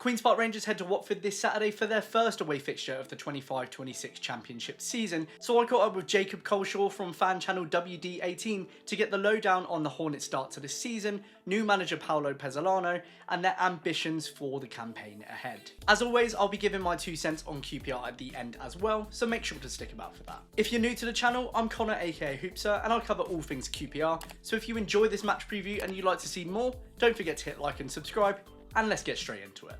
Queen's Park Rangers head to Watford this Saturday for their first away fixture of the 25-26 Championship season, so I caught up with Jacob Culshaw from fan channel WD18 to get the lowdown on the Hornets' start to the season, new manager Paolo Pezzolano, and their ambitions for the campaign ahead. As always, I'll be giving my 2 cents on QPR at the end as well, so make sure to stick about for that. If you're new to the channel, I'm Kone aka Hoopsa, and I cover all things QPR, so if you enjoy this match preview and you'd like to see more, don't forget to hit like and subscribe, and let's get straight into it.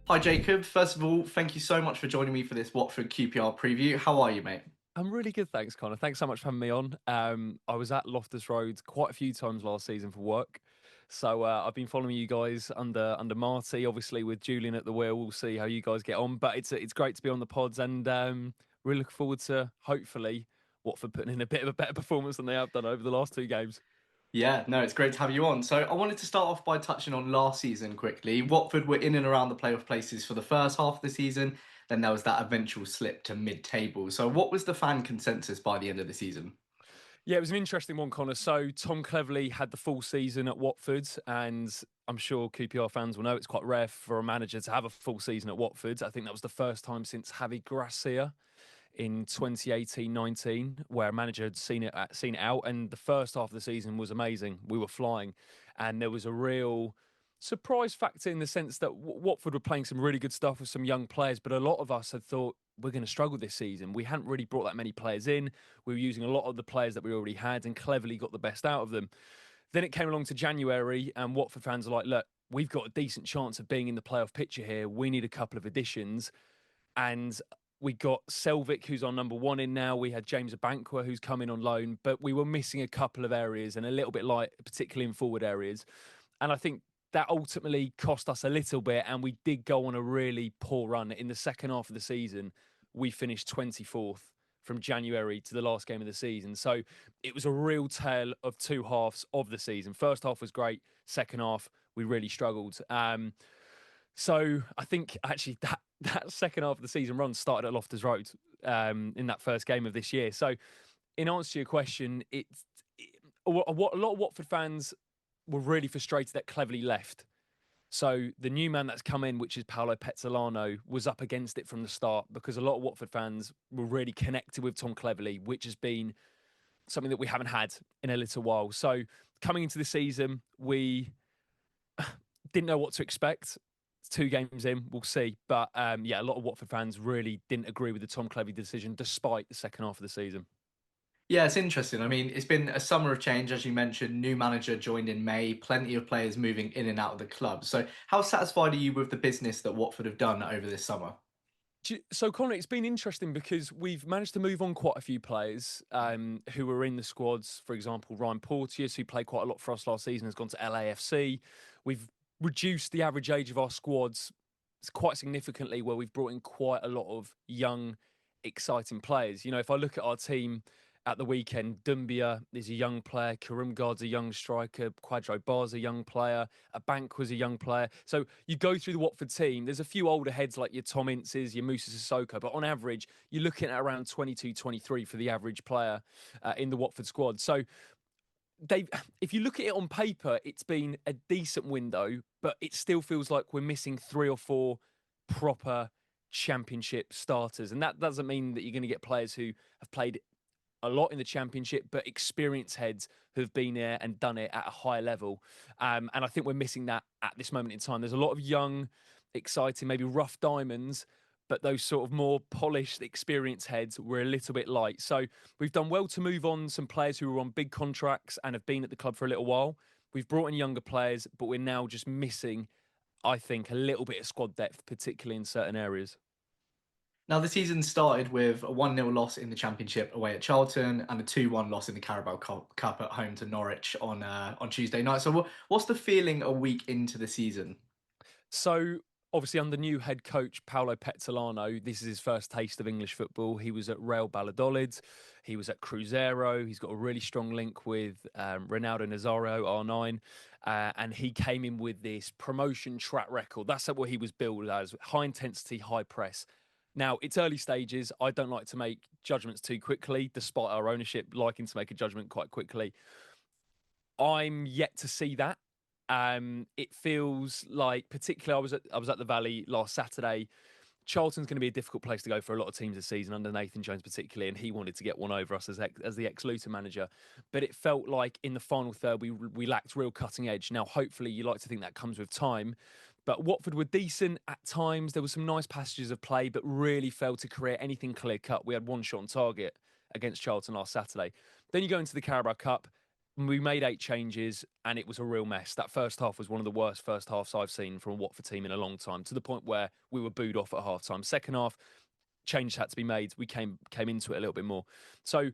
Hi Jacob, first of all, thank you so much for joining me for this Watford QPR preview. How are you, mate? I'm really good, thanks, Connor. Thanks so much for having me on. I was at Loftus Road quite a few times last season for work, so I've been following you guys under Marty, obviously with Julian at the wheel. We'll see how you guys get on, but it's great to be on the pods, and really looking forward to hopefully Watford putting in a bit of a better performance than they have done over the last 2 games. Yeah, no, it's great to have you on. So I wanted to start off by touching on last season quickly. Watford were in and around the playoff places for the first half of the season. Then there was that eventual slip to mid-table. So what was the fan consensus by the end of the season? Yeah, it was an interesting one, Connor. So Tom Cleverley had the full season at Watford, and I'm sure QPR fans will know it's quite rare for a manager to have a full season at Watford. I think that was the first time since Javi Gracia in 2018-19, where a manager had seen it out, and the first half of the season was amazing. We were flying, and there was a real surprise factor in the sense that Watford were playing some really good stuff with some young players, but a lot of us had thought we're going to struggle this season. We hadn't really brought that many players in. We were using a lot of the players that we already had and cleverly got the best out of them. Then it came along to January, and Watford fans are like, look, we've got a decent chance of being in the playoff picture here. We need a couple of additions. And we got Selvik, who's on number 1 in now. We had James Abankwah, who's come in on loan, but we were missing a couple of areas and a little bit light, particularly in forward areas. And I think that ultimately cost us a little bit, and we did go on a really poor run. In the second half of the season, we finished 24th from January to the last game of the season. So it was a real tale of 2 halves of the season. First half was great. Second half, we really struggled. So I think actually that second half of the season run started at Loftus Road in that first game of this year. So in answer to your question, a lot of Watford fans were really frustrated that Cleverley left. So the new man that's come in, which is Paolo Pezzolano, was up against it from the start because a lot of Watford fans were really connected with Tom Cleverley, which has been something that we haven't had in a little while. So coming into the season, we didn't know what to expect. 2 games in, we'll see. But yeah, a lot of Watford fans really didn't agree with the Tom Cleverley decision, despite the second half of the season. Yeah, it's interesting. I mean, it's been a summer of change, as you mentioned. New manager joined in May, plenty of players moving in and out of the club. So how satisfied are you with the business that Watford have done over this summer? So, Connor, it's been interesting because we've managed to move on quite a few players who were in the squads. For example, Ryan Porteous, who played quite a lot for us last season, has gone to LAFC. We've reduced the average age of our squads quite significantly, where we've brought in quite a lot of young, exciting players. You know, if I look at our team at the weekend, Dumbia is a young player, Karumgard's a young striker, Quadro Bar's a young player, Abank was a young player. So you go through the Watford team, there's a few older heads like your Tom Inces, your Moussa Sissoko, but on average, you're looking at around 22, 23 for the average player in the Watford squad. So if you look at it on paper, it's been a decent window, but it still feels like we're missing 3 or 4 proper championship starters. And that doesn't mean that you're going to get players who have played a lot in the championship, but experienced heads who've been there and done it at a high level. And I think we're missing that at this moment in time. There's a lot of young, exciting, maybe rough diamonds, but those sort of more polished, experienced heads were a little bit light. So we've done well to move on some players who were on big contracts and have been at the club for a little while. We've brought in younger players, but we're now just missing, I think, a little bit of squad depth, particularly in certain areas. Now, the season started with a 1-0 loss in the Championship away at Charlton and a 2-1 loss in the Carabao Cup at home to Norwich on Tuesday night. So what's the feeling a week into the season? So obviously under new head coach Paolo Pezzolano, this is his first taste of English football. He was at Real Valladolid, he was at Cruzeiro, he's got a really strong link with Ronaldo Nazario, R9, and he came in with this promotion track record. That's what he was billed as, high intensity, high press. Now, it's early stages. I don't like to make judgments too quickly, despite our ownership liking to make a judgment quite quickly. I'm yet to see that. It feels like, particularly, I was at the Valley last Saturday. Charlton's going to be a difficult place to go for a lot of teams this season, under Nathan Jones particularly, and he wanted to get one over us as the ex-Luton manager. But it felt like in the final third we lacked real cutting edge. Now, hopefully, you like to think that comes with time. But Watford were decent at times. There were some nice passages of play, but really failed to create anything clear-cut. We had one shot on target against Charlton last Saturday. Then you go into the Carabao Cup. We made 8 changes and it was a real mess. That first half was one of the worst first halves I've seen from a Watford team in a long time, to the point where we were booed off at half time. Second half, changes had to be made. We came into it a little bit more. So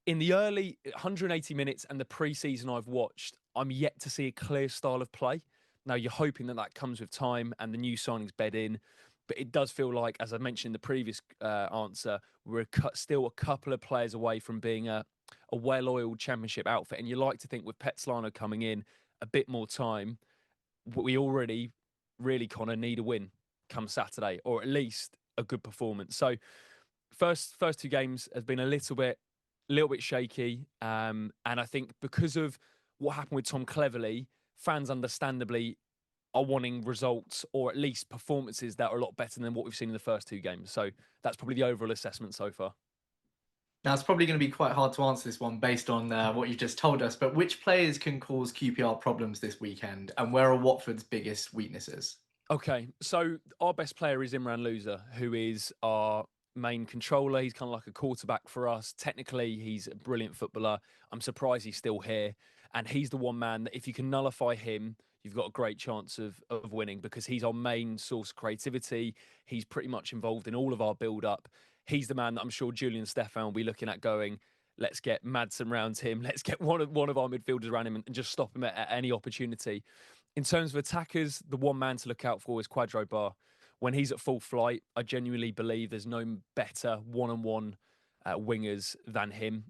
in the early 180 minutes and the pre-season I've watched, I'm yet to see a clear style of play. Now, you're hoping that comes with time and the new signings bed in. But it does feel like, as I mentioned in the previous answer, we're still a couple of players away from being a well-oiled championship outfit. And you like to think with Petslano coming in, a bit more time, we already really kind of need a win come Saturday, or at least a good performance. So first 2 games has been a little bit shaky. And I think because of what happened with Tom Cleverley, fans understandably are wanting results or at least performances that are a lot better than what we've seen in the first 2 games. So that's probably the overall assessment so far. Now, it's probably going to be quite hard to answer this one based on what you've just told us, but which players can cause QPR problems this weekend, and where are Watford's biggest weaknesses? Okay, so our best player is Imran Loser, who is our main controller. He's kind of like a quarterback for us. Technically, he's a brilliant footballer. I'm surprised he's still here. And he's the one man that if you can nullify him, you've got a great chance of winning, because he's our main source of creativity. He's pretty much involved in all of our build-up. He's the man that I'm sure Julian Stefan will be looking at going, let's get Madsen around him. Let's get one of our midfielders around him and just stop him at any opportunity. In terms of attackers, the one man to look out for is Quadro Bar. When he's at full flight, I genuinely believe there's no better one-on-one wingers than him.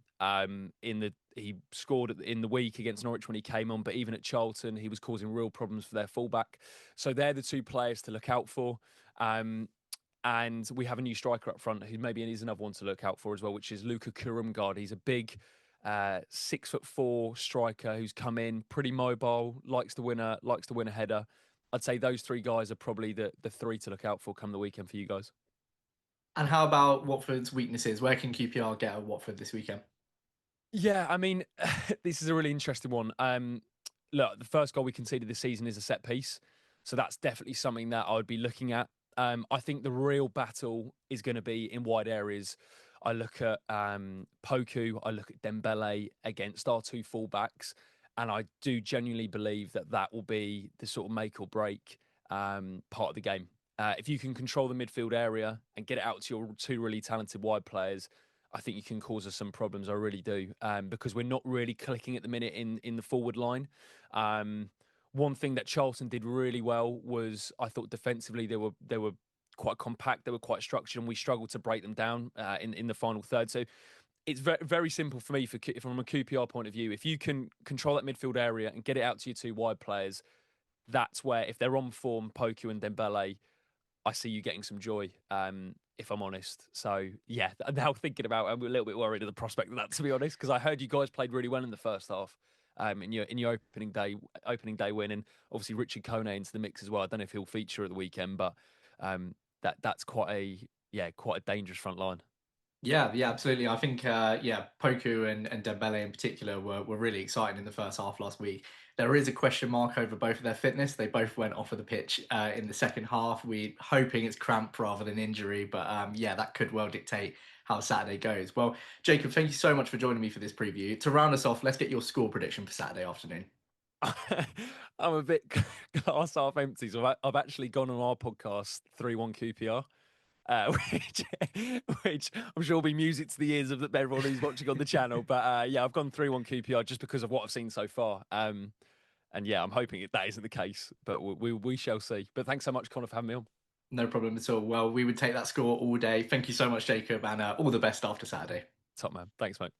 He scored in the week against Norwich when he came on, but even at Charlton, he was causing real problems for their fullback. So they're the 2 players to look out for. And we have a new striker up front who maybe is another one to look out for as well, which is Luca Kurumgard. He's a big 6'4" striker who's come in pretty mobile, likes to win a header. I'd say those 3 guys are probably the 3 to look out for come the weekend for you guys. And how about Watford's weaknesses? Where can QPR get at Watford this weekend? Yeah, I mean, this is a really interesting one. Look, the first goal we conceded this season is a set piece, so that's definitely something that I would be looking at. I think the real battle is going to be in wide areas. I look at Poku, I look at Dembele against our 2 fullbacks, and I do genuinely believe that will be the sort of make or break part of the game. If you can control the midfield area and get it out to your 2 really talented wide players, I think you can cause us some problems. I really do, because we're not really clicking at the minute in the forward line. One thing that Charlton did really well was, I thought defensively they were quite compact, they were quite structured, and we struggled to break them down in the final third. So it's very, very simple for me from a QPR point of view. If you can control that midfield area and get it out to your 2 wide players, that's where, if they're on form, Poku and Dembele, I see you getting some joy, if I'm honest. So, yeah, now thinking about it, I'm a little bit worried at the prospect of that, to be honest, because I heard you guys played really well in the first half, in your opening day win, and obviously Richard Kone into the mix as well. I don't know if he'll feature at the weekend, but that's quite a dangerous front line. Yeah, absolutely. I think, Poku and Dembele in particular were really exciting in the first half last week. There is a question mark over both of their fitness. They both went off of the pitch in the second half. We're hoping it's cramp rather than injury, but that could well dictate how Saturday goes. Well, Jacob, thank you so much for joining me for this preview. To round us off, let's get your score prediction for Saturday afternoon. I'm a bit glass half empty, so I've actually gone on our podcast 3-1 QPR. Which, which I'm sure will be music to the ears of everyone who's watching on the channel. But I've gone 3-1 QPR just because of what I've seen so far. And I'm hoping that isn't the case, but we shall see. But thanks so much, Connor, for having me on. No problem at all. Well, we would take that score all day. Thank you so much, Jacob, and all the best after Saturday. Top man. Thanks, mate.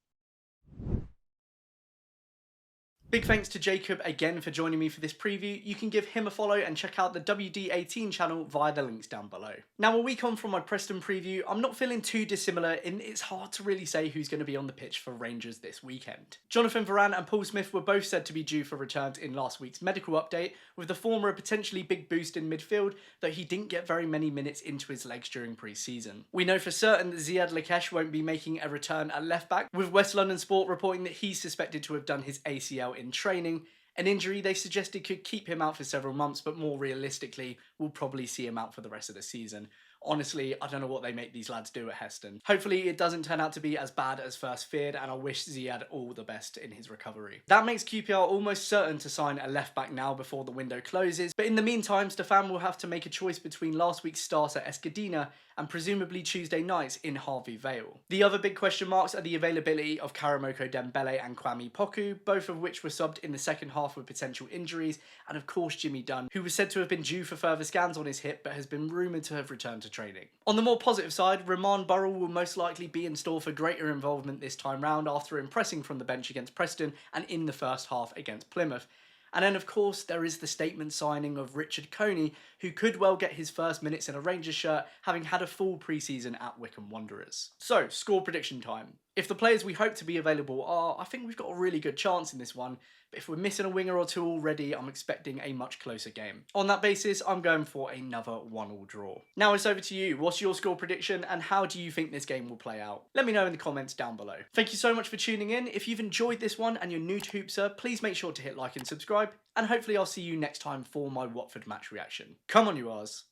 Big thanks to Jacob again for joining me for this preview. You can give him a follow and check out the WD18 channel via the links down below. Now, a week on from my Preston preview, I'm not feeling too dissimilar in it's hard to really say who's going to be on the pitch for Rangers this weekend. Jonathan Varane and Paul Smith were both said to be due for returns in last week's medical update, with the former a potentially big boost in midfield, though he didn't get very many minutes into his legs during pre-season. We know for certain that Ziad Lakesh won't be making a return at left back, with West London Sport reporting that he's suspected to have done his ACL in training, an injury they suggested could keep him out for several months, but more realistically, we'll probably see him out for the rest of the season. Honestly, I don't know what they make these lads do at Heston. Hopefully it doesn't turn out to be as bad as first feared, and I wish Ziad all the best in his recovery. That makes QPR almost certain to sign a left back now before the window closes, but in the meantime, Stefan will have to make a choice between last week's starter Escudina and presumably Tuesday nights in Harvey Vale. The other big question marks are the availability of Karamoko Dembele and Kwame Poku, both of which were subbed in the second half with potential injuries, and of course Jimmy Dunn, who was said to have been due for further scans on his hip but has been rumoured to have returned to training. On the more positive side, Roman Burrell will most likely be in store for greater involvement this time round after impressing from the bench against Preston and in the first half against Plymouth. And then of course there is the statement signing of Richard Kone, who could well get his first minutes in a Rangers shirt, having had a full pre-season at Wycombe Wanderers. So, score prediction time. If the players we hope to be available are, I think we've got a really good chance in this one, but if we're missing a winger or two already, I'm expecting a much closer game. On that basis, I'm going for another 1-1 draw. Now it's over to you. What's your score prediction and how do you think this game will play out? Let me know in the comments down below. Thank you so much for tuning in. If you've enjoyed this one and you're new to Hoopsa, please make sure to hit like and subscribe, and hopefully I'll see you next time for my Watford match reaction. Come on you Rs.